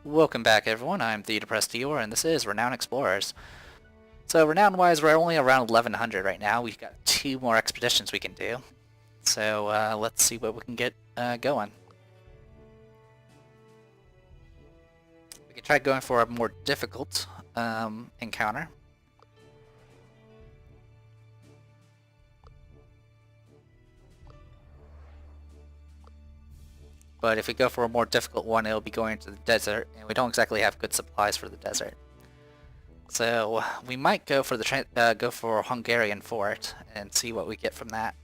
Welcome back everyone, I'm the Depressed Dior and this is Renown Explorers. So renown wise we're only around 1100 right now, we've got 2 more expeditions we can do. So let's see what we can get going. We can try going for a more difficult encounter. But if we go for a more difficult one it'll be going to the desert and we don't exactly have good supplies for the desert. So we might go for go for Hungarian Fort and see what we get from that.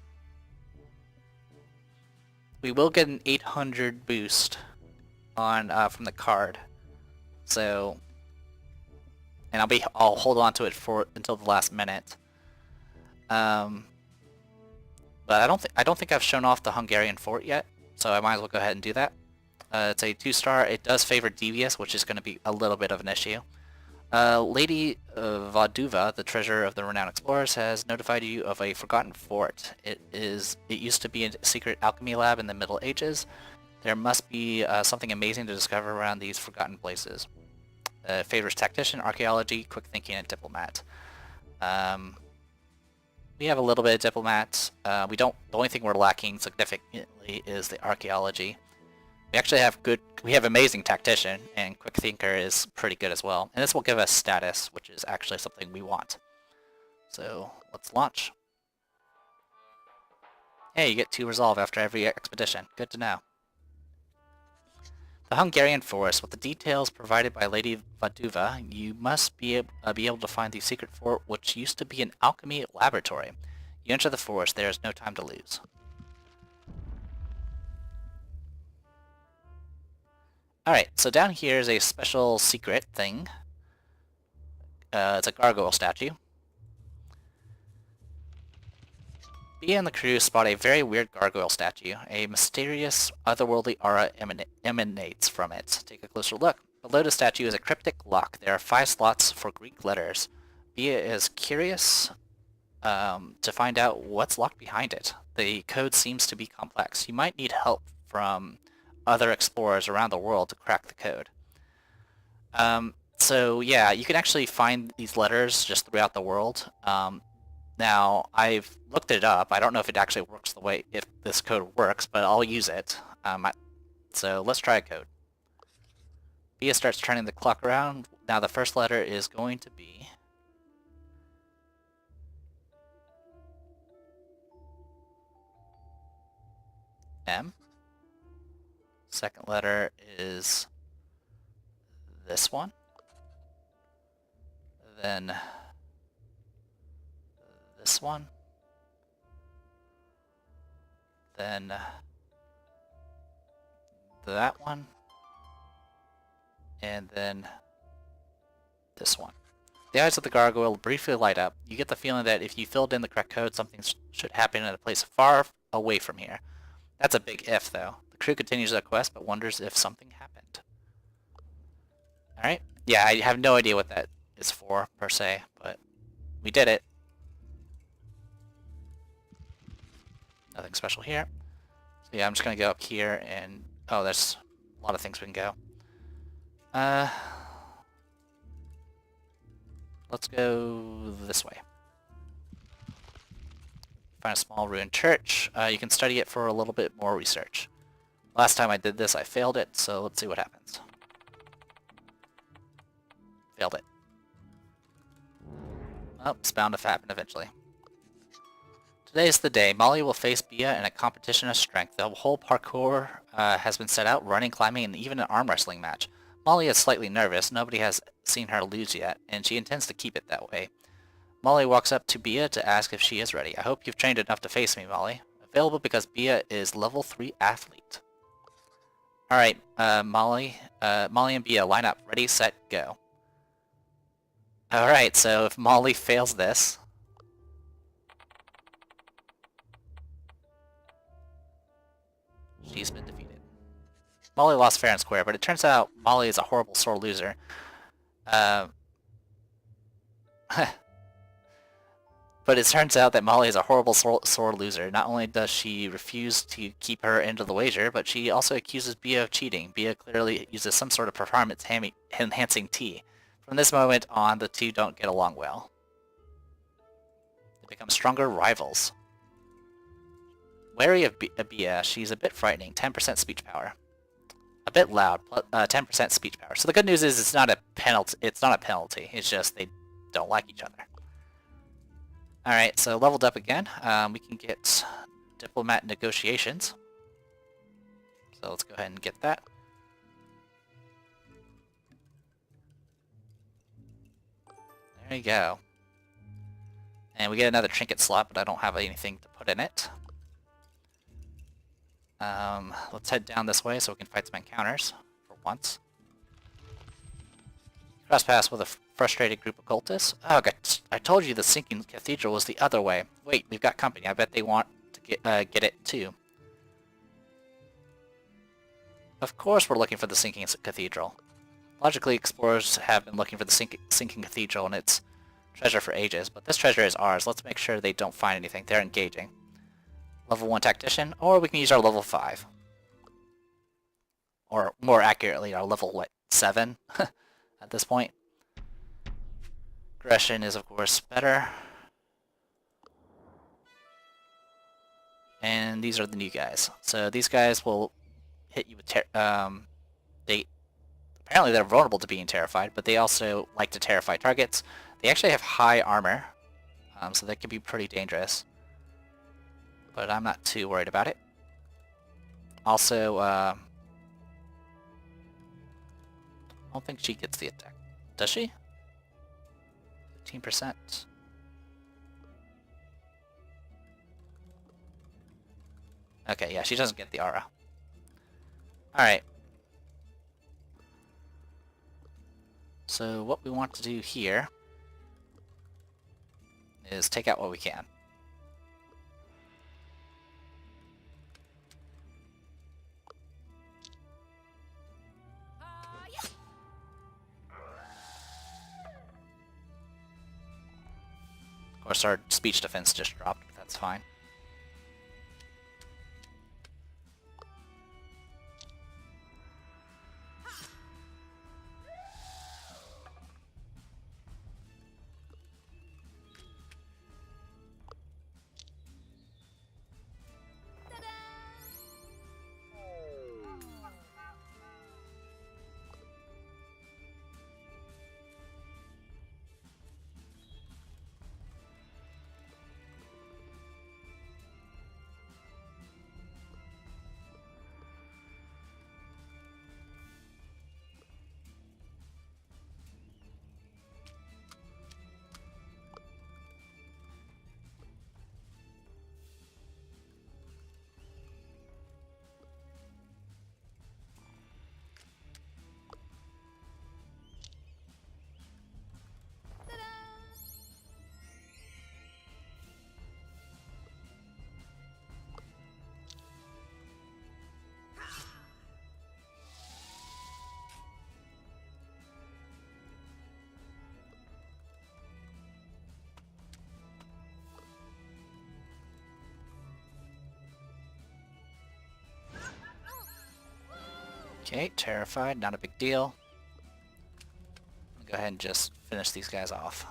We will get an 800 boost on from the card, so and I'll hold on to it for until the last minute. But I don't think I've shown off the Hungarian Fort yet, so I might as well go ahead and do that. It's a 2-star. It does favor devious, which is going to be a little bit of an issue. Lady Vaduva, the treasurer of the Renowned Explorers, has notified you of a forgotten fort. It used to be a secret alchemy lab in the Middle Ages. There must be something amazing to discover around these forgotten places. Favors tactician, archaeology, quick thinking, and diplomat. We have a little bit of diplomat. The only thing we're lacking significantly is the archaeology. We actually have amazing tactician, and quick thinker is pretty good as well. And this will give us status, which is actually something we want. So let's launch. Hey, you get 2 resolve after every expedition. Good to know. The Hungarian Forest. With the details provided by Lady Vaduva, you must be able to find the secret fort, which used to be an alchemy laboratory. You enter the forest. There is no time to lose. Alright, so down here is a special secret thing. It's a gargoyle statue. Bia and the crew spot a very weird gargoyle statue. A mysterious, otherworldly aura emanates from it. Take a closer look. Below the statue is a cryptic lock. There are 5 slots for Greek letters. Bia is curious to find out what's locked behind it. The code seems to be complex. You might need help from other explorers around the world to crack the code. So yeah, you can actually find these letters just throughout the world. Now, I've looked it up. I don't know if it actually works the way, if this code works, but I'll use it. So let's try a code. Bia starts turning the clock around. Now the first letter is going to be M. Second letter is this one. Then this one. Then that one. And then this one. The eyes of the gargoyle briefly light up. You get the feeling that if you filled in the correct code, something should happen in a place far away from here. That's a big if, though. The crew continues their quest, but wonders if something happened. Alright. Yeah, I have no idea what that is for, per se, but we did it. Nothing special here. So yeah, I'm just going to go up here and... Oh, there's a lot of things we can go. Let's go this way. Find a small ruined church. You can study it for a little bit more research. Last time I did this, I failed it, so let's see what happens. Failed it. Oh, it's bound to happen eventually. Today is the day. Molly will face Bia in a competition of strength. The whole parkour has been set out, running, climbing, and even an arm wrestling match. Molly is slightly nervous. Nobody has seen her lose yet, and she intends to keep it that way. Molly walks up to Bia to ask if she is ready. I hope you've trained enough to face me, Molly. Available because Bia is level 3 athlete. Alright, Molly and Bia, line up. Ready, set, go. Alright, so if Molly fails this... she's been defeated. Molly lost fair and square, but it turns out Molly is a horrible sore loser. But But it turns out that Molly is a horrible sore loser. Not only does she refuse to keep her end of the wager, but she also accuses Bia of cheating. Bia clearly uses some sort of performance-enhancing tea. From this moment on, the two don't get along well. They become stronger rivals. Wary of Bia, she's a bit frightening, 10% speech power. A bit loud, 10% speech power. So the good news is it's not a penalty. It's just they don't like each other. Alright, so leveled up again. We can get diplomat negotiations. So let's go ahead and get that. There you go. And we get another trinket slot, but I don't have anything to put in it. Let's head down this way so we can fight some encounters, for once. Cross paths with a frustrated group of cultists. Oh, I told you the sinking cathedral was the other way. Wait, we've got company. I bet they want to get it too. Of course we're looking for the sinking cathedral. Logically, explorers have been looking for the sinking cathedral and its treasure for ages, but this treasure is ours. Let's make sure they don't find anything. They're engaging. Level 1 tactician, or we can use our level 5. Or more accurately, our level, what, 7 at this point. Aggression is, of course, better. And these are the new guys. So these guys will hit you with apparently they're vulnerable to being terrified, but they also like to terrify targets. They actually have high armor, so that can be pretty dangerous. But I'm not too worried about it. Also, I don't think she gets the attack. Does she? 15%. Okay, yeah, she doesn't get the aura. Alright. So what we want to do here is take out what we can. Of course, our speech defense just dropped, but that's fine. Okay, terrified, not a big deal. Go ahead and just finish these guys off.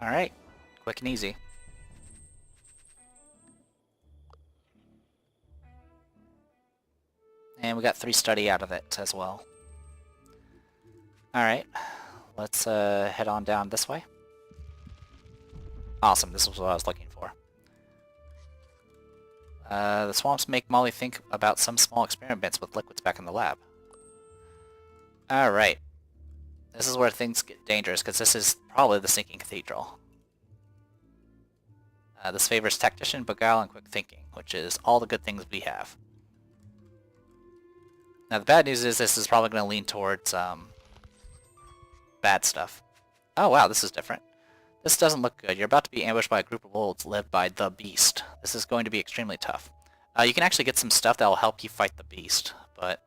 Alright, quick and easy. And we got 3 study out of it as well. Alright, let's head on down this way. Awesome, this is what I was looking for. The swamps make Molly think about some small experiments with liquids back in the lab. Alright. This is where things get dangerous, because this is probably the sinking cathedral. This favors tactician, beguile, and quick thinking, which is all the good things we have. Now the bad news is this is probably going to lean towards bad stuff. Oh wow, this is different. This doesn't look good. You're about to be ambushed by a group of wolves led by the Beast. This is going to be extremely tough. You can actually get some stuff that will help you fight the Beast, but...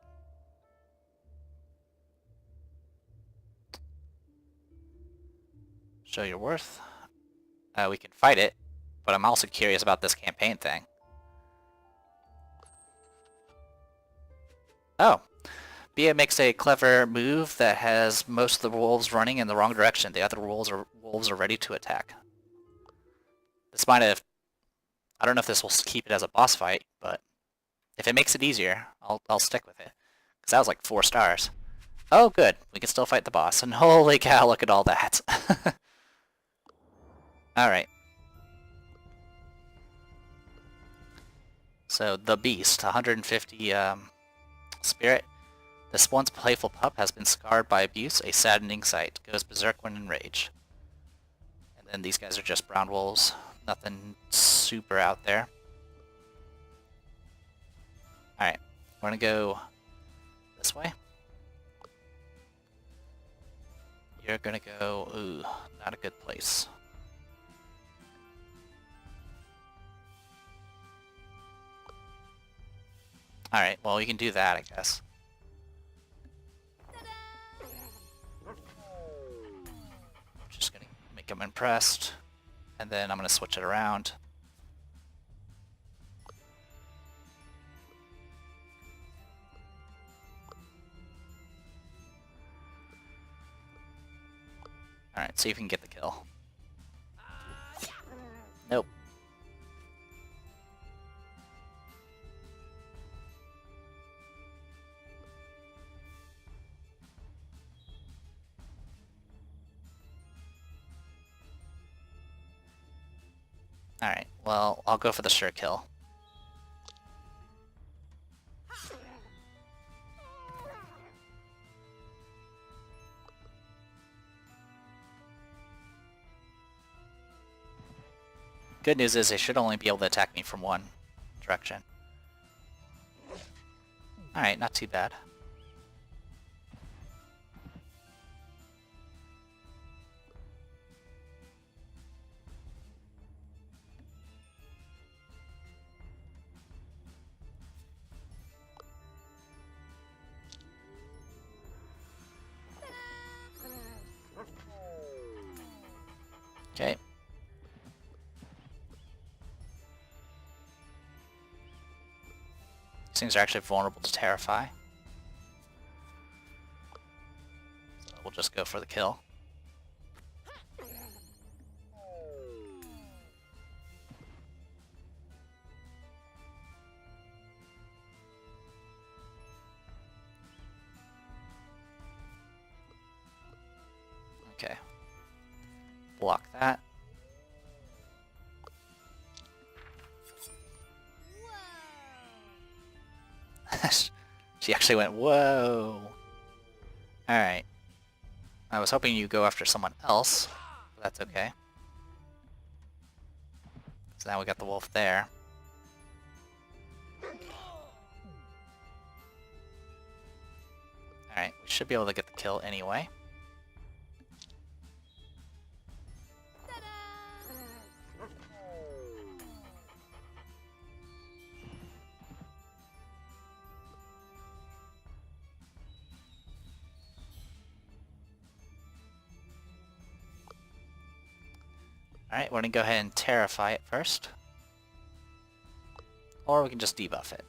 Show your worth. We can fight it, but I'm also curious about this campaign thing. Oh. Bia makes a clever move that has most of the wolves running in the wrong direction. The other wolves are ready to attack. This might have... I don't know if this will keep it as a boss fight, but if it makes it easier, I'll stick with it. Because that was like 4 stars. Oh, good. We can still fight the boss. And holy cow, look at all that. Alright. So, the Beast, 150 spirit. This once playful pup has been scarred by abuse, a saddening sight. Goes berserk when in rage. And then these guys are just brown wolves. Nothing super out there. Alright, we're gonna go this way. You're gonna go... ooh, not a good place. Alright, well, you can do that, I guess. Just gonna make them impressed. And then I'm gonna switch it around. Alright, see if we can get the kill. Nope. Alright, well, I'll go for the sure kill. Good news is they should only be able to attack me from one direction. Alright, not too bad. Okay. These things are actually vulnerable to Terrify. So we'll just go for the kill. Okay. Block that. She actually went, whoa! Alright. I was hoping you'd go after someone else, but that's okay. So now we got the wolf there. Alright, we should be able to get the kill anyway. Alright, we're gonna go ahead and Terrify it first. Or we can just debuff it.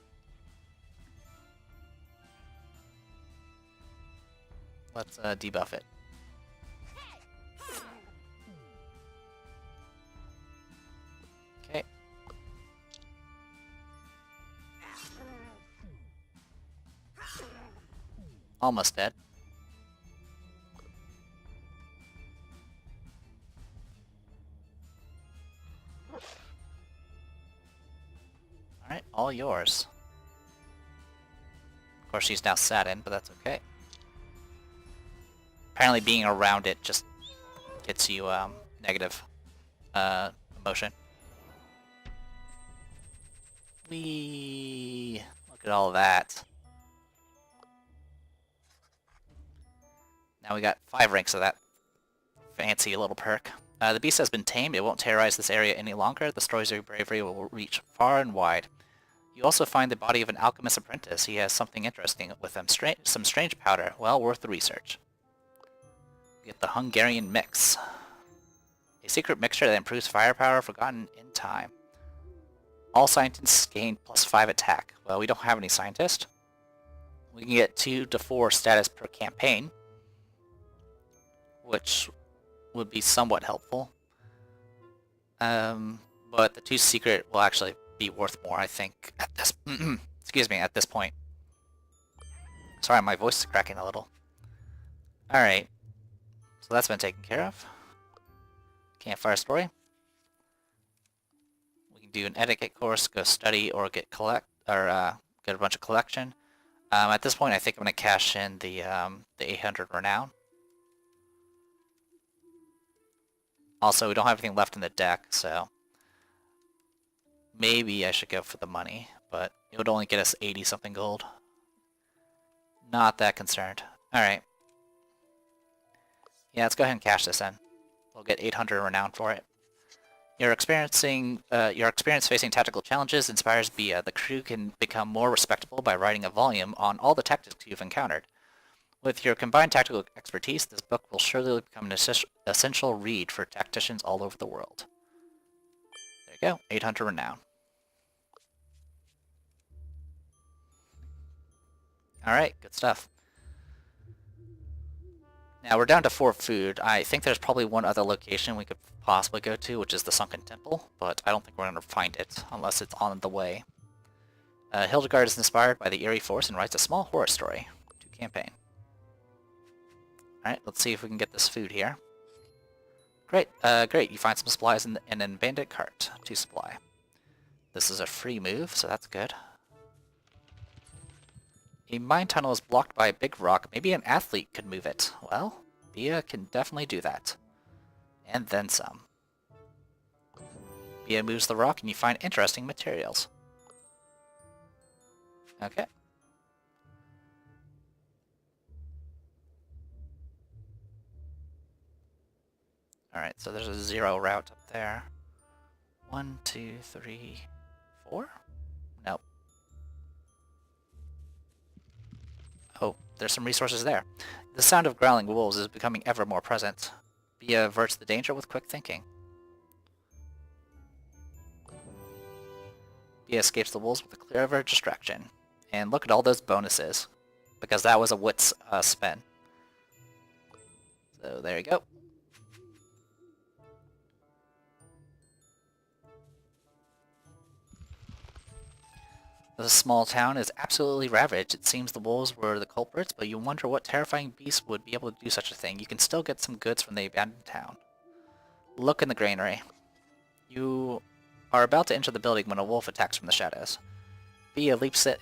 Let's debuff it. Okay. Almost dead. Alright, all yours. Of course, she's now saddened, but that's okay. Apparently being around it just gets you negative emotion. Whee! Look at all that. Now we got 5 ranks of that fancy little perk. The beast has been tamed. It won't terrorize this area any longer. The stories of your bravery will reach far and wide. You also find the body of an alchemist apprentice. He has something interesting with him. Some strange powder. Well worth the research. Get the Hungarian Mix. A secret mixture that improves firepower forgotten in time. All scientists gain +5 attack. Well, we don't have any scientists. We can get 2 to 4 status per campaign, which would be somewhat helpful. But the 2 secret will actually be worth more, I think, at this excuse me, at this point. Sorry, my voice is cracking a little. Alright. So that's been taken care of. Campfire story. We can do an etiquette course, go study, or get a bunch of collection. At this point, I think I'm going to cash in the 800 renown. Also, we don't have anything left in the deck, so maybe I should go for the money, but it would only get us 80-something gold. Not that concerned. Alright. Yeah, let's go ahead and cash this in. We'll get 800 renown for it. Your experience facing tactical challenges inspires Bia. The crew can become more respectable by writing a volume on all the tactics you've encountered. With your combined tactical expertise, this book will surely become an essential read for tacticians all over the world. There you go, 800 renown. Alright, good stuff. Now we're down to 4 food. I think there's probably one other location we could possibly go to, which is the Sunken Temple, but I don't think we're going to find it unless it's on the way. Hildegard is inspired by the Eerie Force and writes a small horror story to campaign. Alright, let's see if we can get this food here. Great, great. You find some supplies in an abandoned cart to supply. This is a free move, so that's good. A mine tunnel is blocked by a big rock. Maybe an athlete could move it. Well, Bia can definitely do that. And then some. Bia moves the rock and you find interesting materials. Okay. Alright, so there's a 0 route up there. 1, 2, 3, 4? Nope. Oh, there's some resources there. The sound of growling wolves is becoming ever more present. Bia averts the danger with quick thinking. Bia escapes the wolves with a clever distraction. And look at all those bonuses. Because that was a wits spin. So there you go. The small town is absolutely ravaged. It seems the wolves were the culprits, but you wonder what terrifying beast would be able to do such a thing. You can still get some goods from the abandoned town. Look in the granary. You are about to enter the building when a wolf attacks from the shadows. Bia leaps to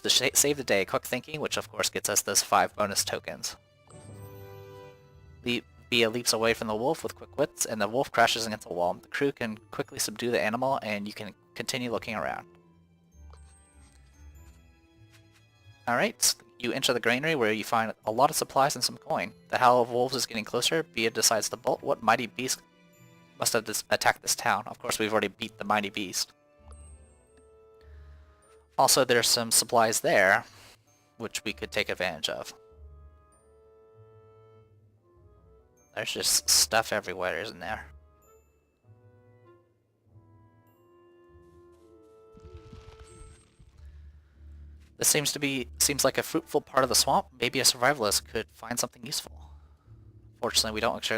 save the day, quick thinking, which of course gets us those 5 bonus tokens. Bia leaps away from the wolf with quick wits, and the wolf crashes against a wall. The crew can quickly subdue the animal, and you can continue looking around. Alright, you enter the granary where you find a lot of supplies and some coin. The howl of wolves is getting closer. Bia decides to bolt. What mighty beast must have attacked this town? Of course, we've already beat the mighty beast. Also, there's some supplies there, which we could take advantage of. There's just stuff everywhere, isn't there? This seems like a fruitful part of the swamp. Maybe a survivalist could find something useful. Fortunately, we don't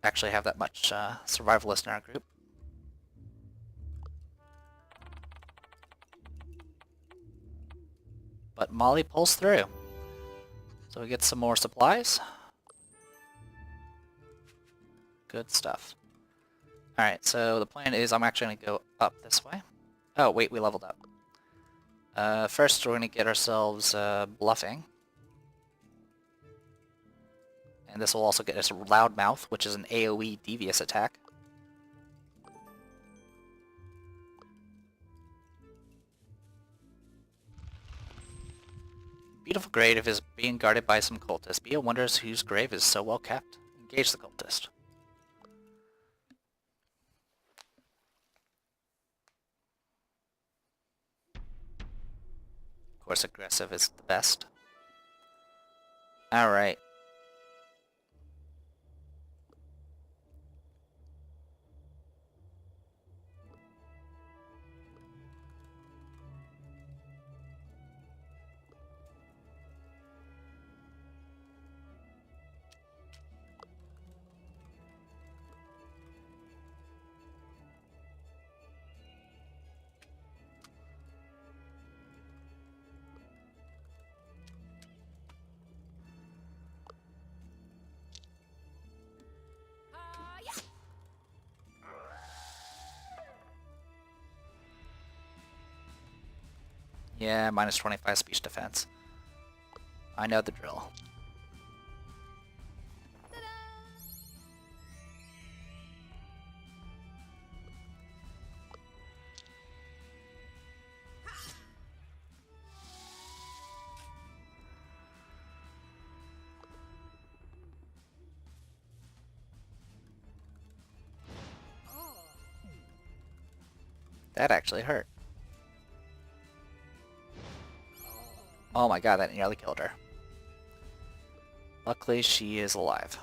actually have that much survivalist in our group. But Molly pulls through. So we get some more supplies. Good stuff. Alright, so the plan is I'm actually going to go up this way. Oh, wait, we leveled up. First, we're going to get ourselves Bluffing. And this will also get us Loudmouth, which is an AoE devious attack. Beautiful grave is being guarded by some cultists. Bia wonders whose grave is so well kept. Engage the cultist. course, aggressive is the best. Alright. Yeah, minus 25 speech defense. I know the drill. That actually hurt. Oh my god, that nearly killed her. Luckily, she is alive.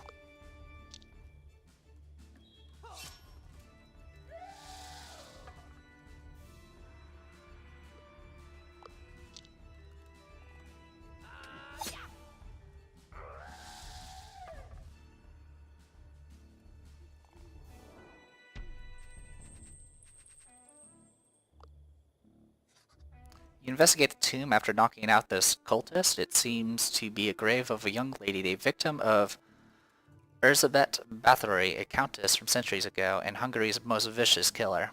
You investigate the tomb after knocking out this cultist. It seems to be a grave of a young lady, the victim of Erzsébet Bathory, a countess from centuries ago, and Hungary's most vicious killer.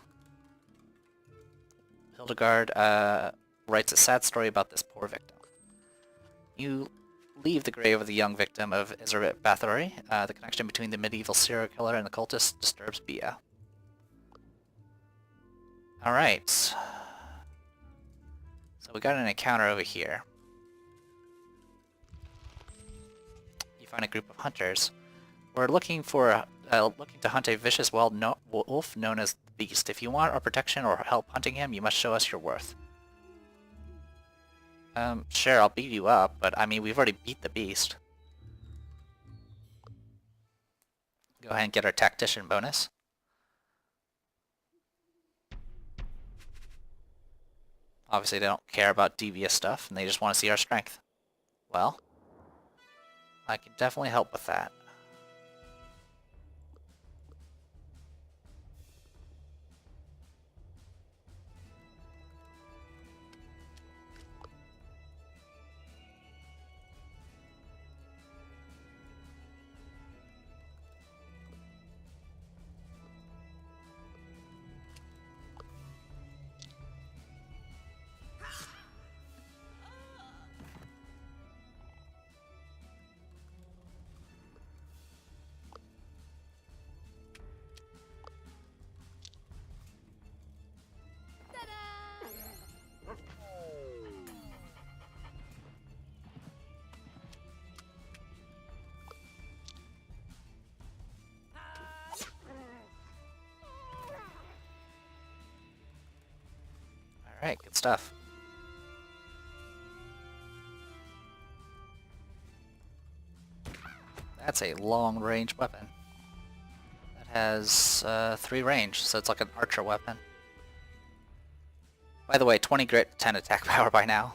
Hildegard writes a sad story about this poor victim. You leave the grave of the young victim of Erzsébet Bathory. The connection between the medieval serial killer and the cultist disturbs Bia. Alright. So we got an encounter over here. You find a group of hunters. We're looking to hunt a vicious wild wolf known as the Beast. If you want our protection or help hunting him, you must show us your worth. Sure, I'll beat you up, but I mean, we've already beat the Beast. Go ahead and get our tactician bonus. Obviously, they don't care about devious stuff, and they just want to see our strength. Well, I can definitely help with that. Alright, good stuff. That's a long-range weapon. That has 3 range, so it's like an archer weapon. By the way, 20 grit, 10 attack power by now.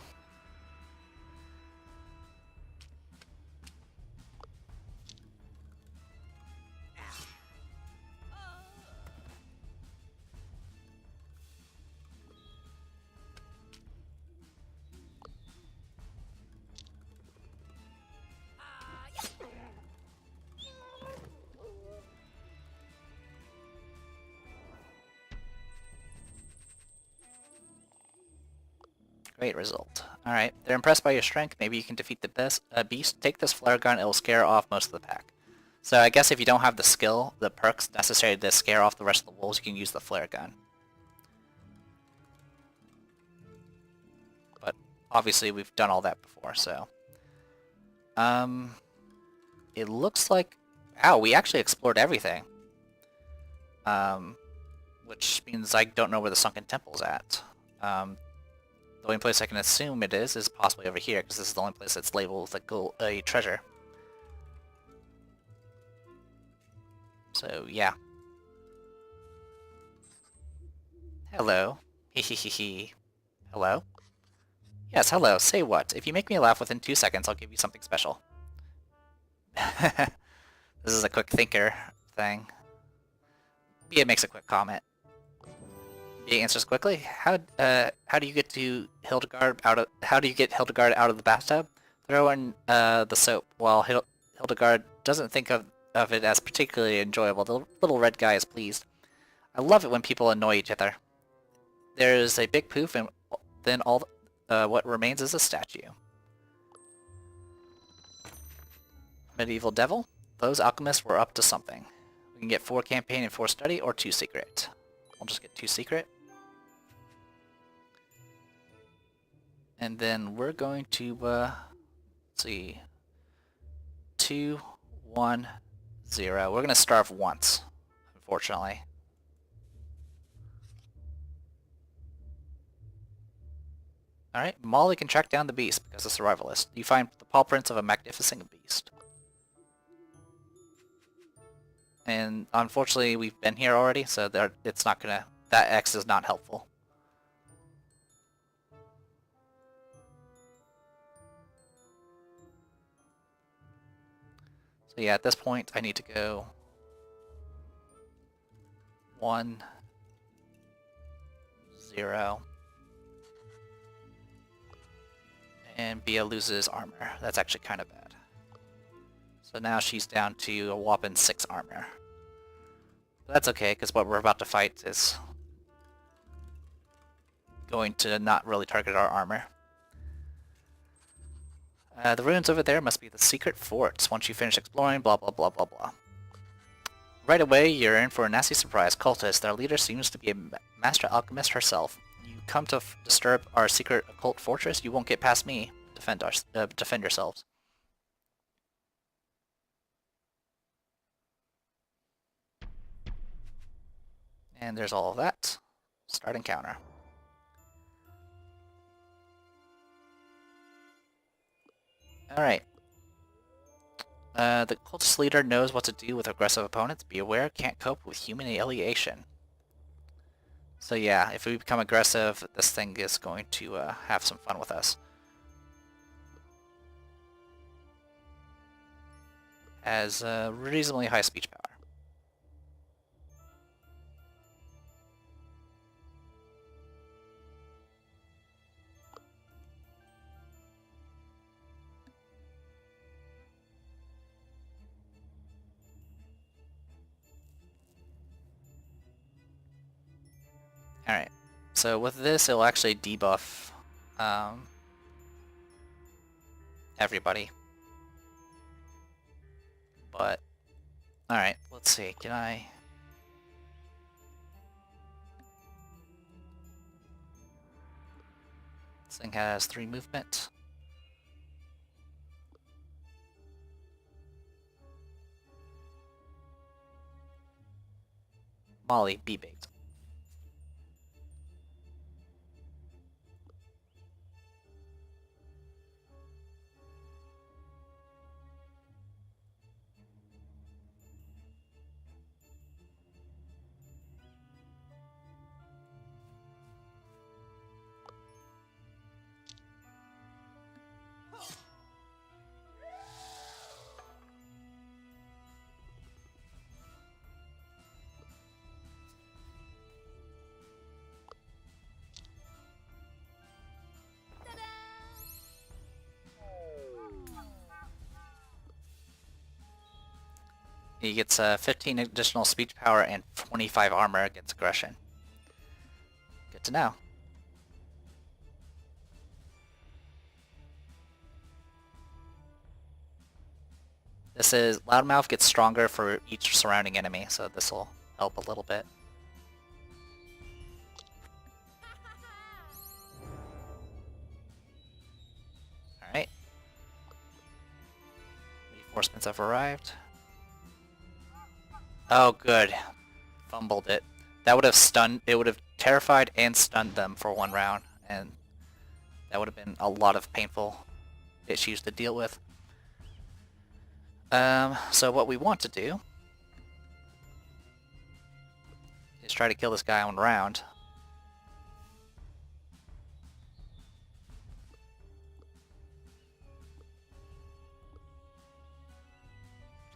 Great result. Alright, they're impressed by your strength. Maybe you can defeat the beast. Take this flare gun, it will scare off most of the pack. So I guess if you don't have the skill, the perks necessary to scare off the rest of the wolves, you can use the flare gun. But obviously we've done all that before, so... It looks like... Ow, we actually explored everything. Which means I don't know where the Sunken Temple's at. The only place I can assume it is possibly over here, because this is the only place that's labeled with a treasure. So, yeah. Hello. Hehehehe. Hello? Yes, hello. Say what? If you make me laugh within 2 seconds, I'll give you something special. This is a quick thinker thing. Bia makes a quick comment. Bia answers quickly. How do you get Hildegard out of the bathtub? Throw in the soap. While Hildegard doesn't think of it as particularly enjoyable, the little red guy is pleased. I love it when people annoy each other. There's a big poof, and then all what remains is a statue. Medieval Devil? Those alchemists were up to something. We can get 4 campaign and 4 study, or 2 secret. I'll just get 2 secret. And then we're going to, let's see, 2, 1, 0. We're going to starve once, unfortunately. Alright, Molly can track down the beast because of survivalist. You find the paw prints of a magnificent beast. And unfortunately we've been here already, so it's not gonna... that X is not helpful. So yeah, at this point I need to go 1, 0. And Bia loses armor. That's actually kind of bad. So now she's down to a whopping 6 armor. But that's okay, because what we're about to fight is going to not really target our armor. The ruins over there must be the secret forts. Once you finish exploring, blah blah blah blah blah. Right away, you're in for a nasty surprise. Cultist, their leader seems to be a master alchemist herself. You come to disturb our secret occult fortress, you won't get past me. Defend yourselves. And there's all of that. Start encounter. Alright. The cultist leader knows what to do with aggressive opponents. Be aware, can't cope with human alienation. So yeah, if we become aggressive, this thing is going to have some fun with us. Has reasonably high speech power. Alright, so with this it'll actually debuff everybody. But, alright, let's see, can I... This thing has 3 movement. Molly, be baked. He gets 15 additional speech power and 25 armor against aggression. Good to know. This is... Loudmouth gets stronger for each surrounding enemy, so this will help a little bit. Alright. Reinforcements have arrived. Oh, good. Fumbled it. That would have stunned... It would have terrified and stunned them for 1 round, and That would have been a lot of painful issues to deal with. So what we want to do is try to kill this guy on round.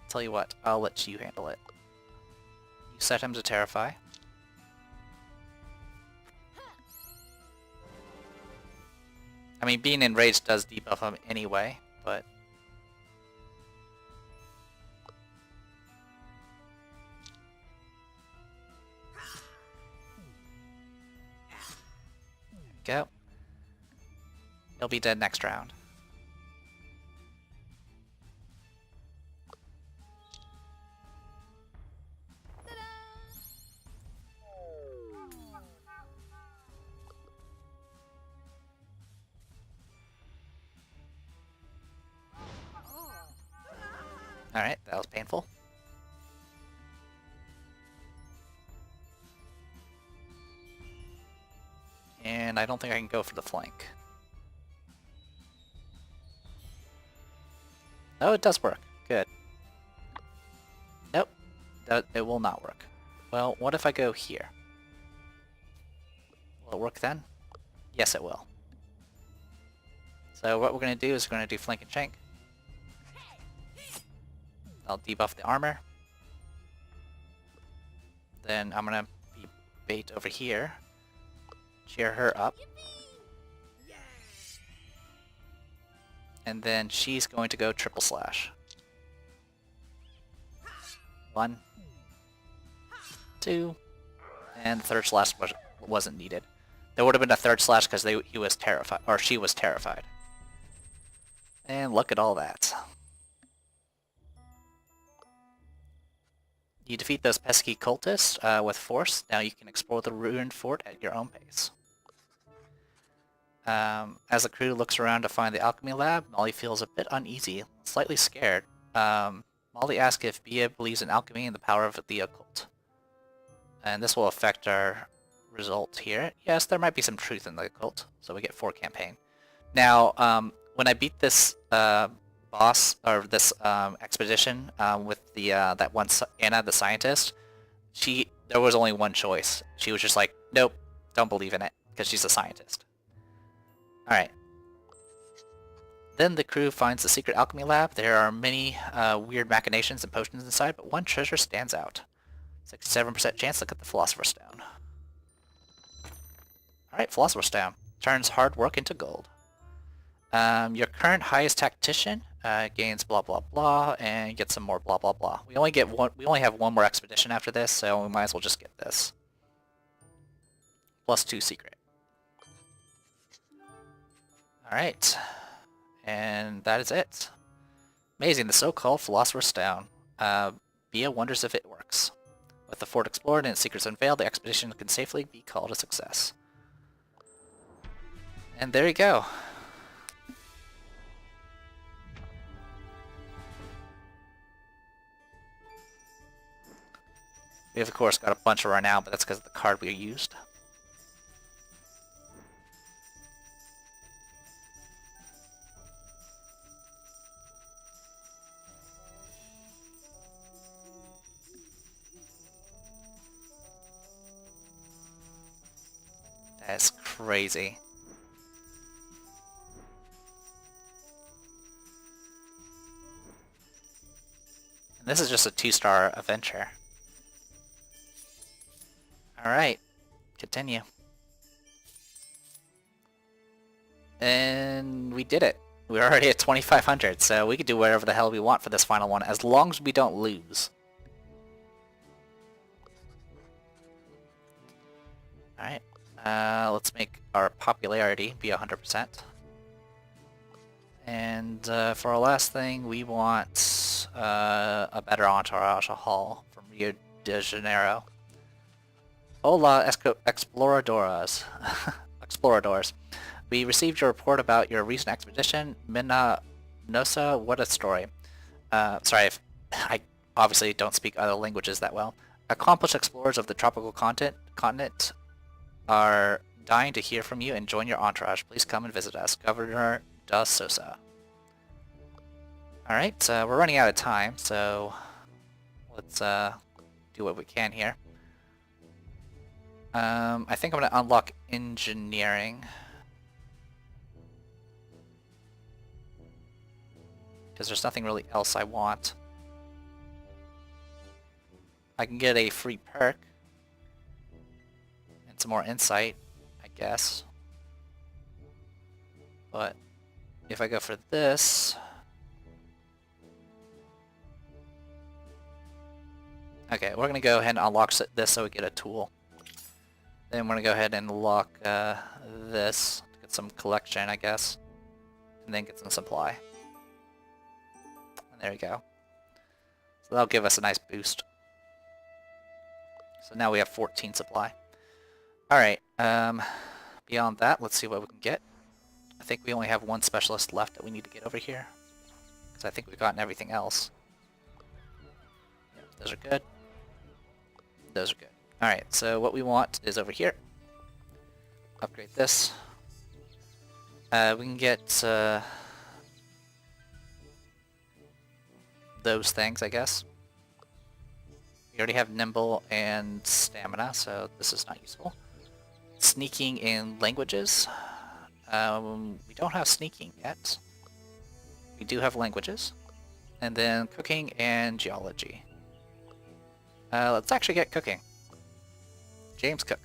Tell you what, I'll let you handle it. You set him to Terrify. I mean, being enraged does debuff him anyway, but... Go. He'll be dead next round. Alright, that was painful. And I don't think I can go for the flank. Oh, it does work. Good. Nope. It will not work. Well, what if I go here? Will it work then? Yes, it will. So what we're going to do is we're going to do flank and shank. I'll debuff the armor. Then I'm gonna be bait over here. Cheer her up. And then she's going to go triple slash. 1, 2, and the third slash wasn't needed. There would have been a third slash because he was terrified, or she was terrified. And look at all that. You defeat those pesky cultists with force. Now you can explore the ruined fort at your own pace. As the crew looks around to find the alchemy lab, Molly feels a bit uneasy, slightly scared. Molly asks if Bia believes in alchemy and the power of the occult. And this will affect our result here. Yes, there might be some truth in the occult, so we get 4 campaign. Now, when I beat this boss, or this expedition with the that one Anna the scientist, there was only one choice. She was just like, nope, don't believe in it, because she's a scientist. Alright. Then the crew finds the secret alchemy lab. There are many weird machinations and potions inside, but one treasure stands out. 67% chance to get the Philosopher's Stone. Alright, Philosopher's Stone. Turns hard work into gold. Your current highest tactician gains blah blah blah and gets some more blah blah blah. We only have one more expedition after this, so we might as well just get this. +2 secret. Alright. And that is it. Amazing, the so-called Philosopher's Stone. Bia wonders if it works. With the fort explored and its secrets unveiled, the expedition can safely be called a success. And there you go. We have, of course, got a bunch of renown, but that's because of the card we used. That's crazy. And this is just a 2-star adventure. Alright, continue. And we did it. We're already at 2,500, so we could do whatever the hell we want for this final one, as long as we don't lose. Alright, let's make our popularity be 100%. And for our last thing, we want a better entourage hall from Rio de Janeiro. Hola, exploradores. Exploradors. We received your report about your recent expedition. Mina Nosa, what a story. Sorry, I obviously don't speak other languages that well. Accomplished explorers of the tropical continent are dying to hear from you and join your entourage. Please come and visit us. Governor Da Sosa. Alright, we're running out of time, so let's do what we can here. I think I'm going to unlock engineering. Because there's nothing really else I want. I can get a free perk. And some more insight, I guess. But if I go for this... Okay, we're going to go ahead and unlock this so we get a tool. Then we're going to go ahead and unlock this to get some collection, I guess. And then get some supply. And there we go. So that'll give us a nice boost. So now we have 14 supply. Alright, beyond that, let's see what we can get. I think we only have one specialist left that we need to get over here. Because I think we've gotten everything else. Yep, those are good. Those are good. Alright, so what we want is over here. Upgrade this. We can get those things, I guess. We already have Nimble and Stamina, so this is not useful. Sneaking in languages. We don't have sneaking yet. We do have languages. And then cooking and geology. Let's actually get cooking. James Cook.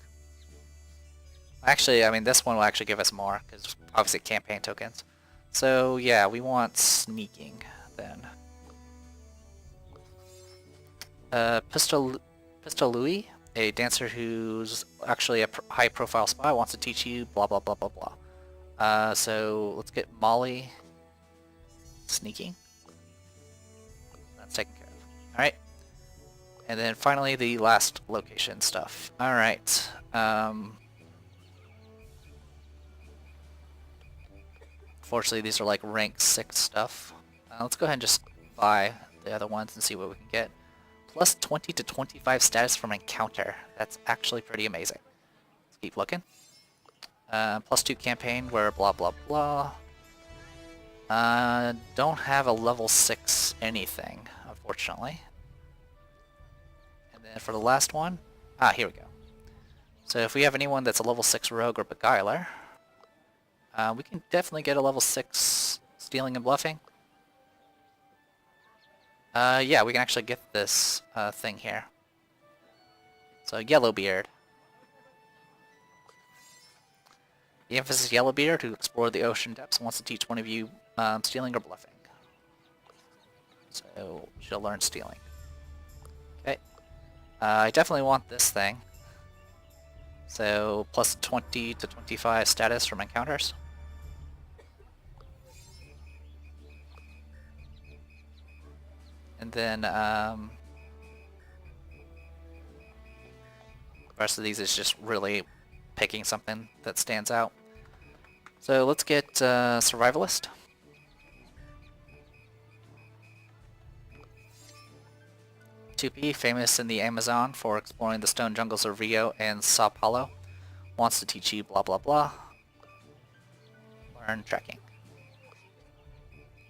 Actually, I mean, this one will actually give us more, because obviously campaign tokens. So, yeah, we want sneaking, then. Pistol Louis, a dancer who's actually a high-profile spy, wants to teach you blah blah blah blah blah. So, let's get Molly sneaking. That's taken care of. Alright. And then finally the last location stuff. Alright. Fortunately these are like rank 6 stuff. Let's go ahead and just buy the other ones and see what we can get. Plus 20 to 25 status from encounter. That's actually pretty amazing. Let's keep looking. Plus 2 campaign where blah blah blah. Don't have a level 6 anything, unfortunately. And then for the last one, here we go. So if we have anyone that's a level 6 rogue or beguiler, we can definitely get a level 6 stealing and bluffing. Yeah, we can actually get this thing here. So Yellowbeard. The emphasis Yellowbeard, who explored the ocean depths and wants to teach one of you stealing or bluffing. So she'll learn stealing. Okay. I definitely want this thing. So plus 20 to 25 status from encounters. And then the rest of these is just really picking something that stands out. So let's get Survivalist. Tupi, famous in the Amazon for exploring the stone jungles of Rio and Sao Paulo, wants to teach you blah blah blah. Learn trekking.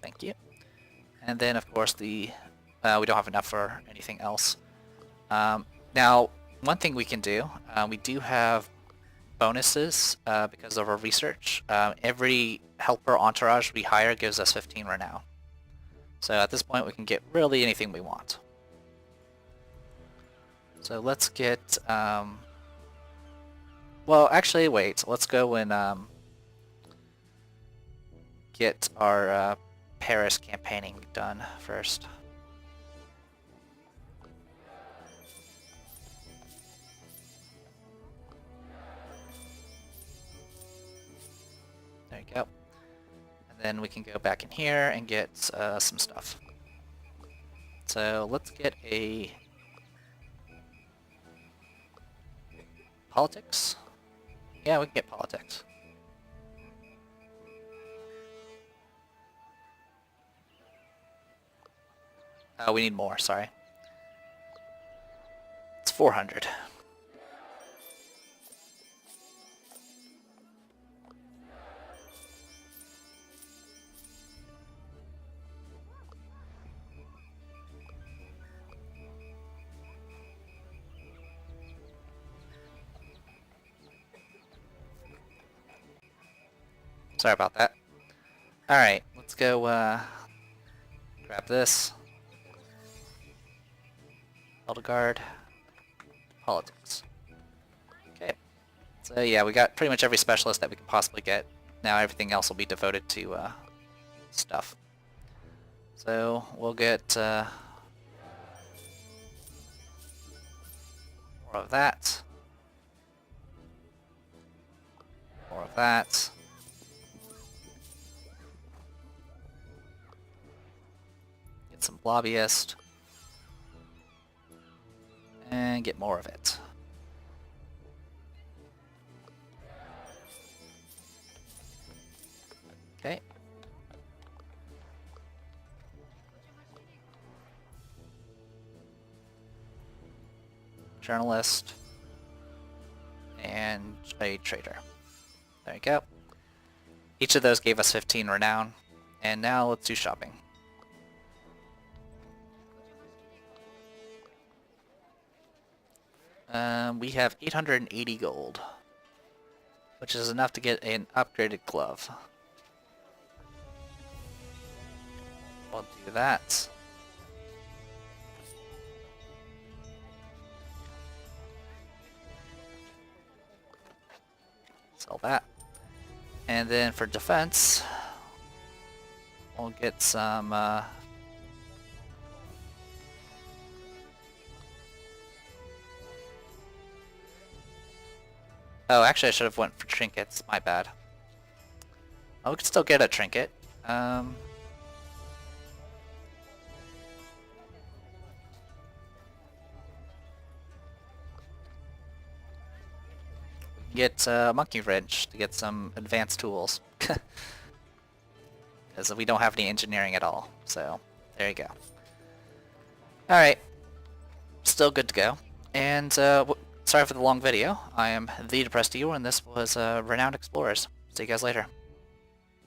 Thank you. And then of course the we don't have enough for anything else. Now one thing we can do, we do have bonuses because of our research. Every helper entourage we hire gives us 15 renown. So at this point we can get really anything we want. So let's get, well actually wait, let's go and get our Paris campaigning done first. There you go. And then we can go back in here and get some stuff. So let's get a politics. Yeah, we can get politics. Oh, we need more, sorry. It's 400. Sorry about that. Alright, let's go grab this. Elder Guard. Politics. Okay. So yeah, we got pretty much every specialist that we could possibly get. Now everything else will be devoted to stuff. So we'll get more of that. More of that. Get some lobbyist. And get more of it. Okay. Journalist. And a trader. There you go. Each of those gave us 15 renown. And now let's do shopping. We have 880 gold, which is enough to get an upgraded glove. We'll do that. Sell that. And then for defense, we'll get some oh, actually I should have went for trinkets, my bad. Oh, we can still get a trinket. Get a monkey wrench to get some advanced tools. Because we don't have any engineering at all, so there you go. Alright, still good to go. And sorry for the long video. I am the Depressed Eeyore, and this was Renowned Explorers. See you guys later.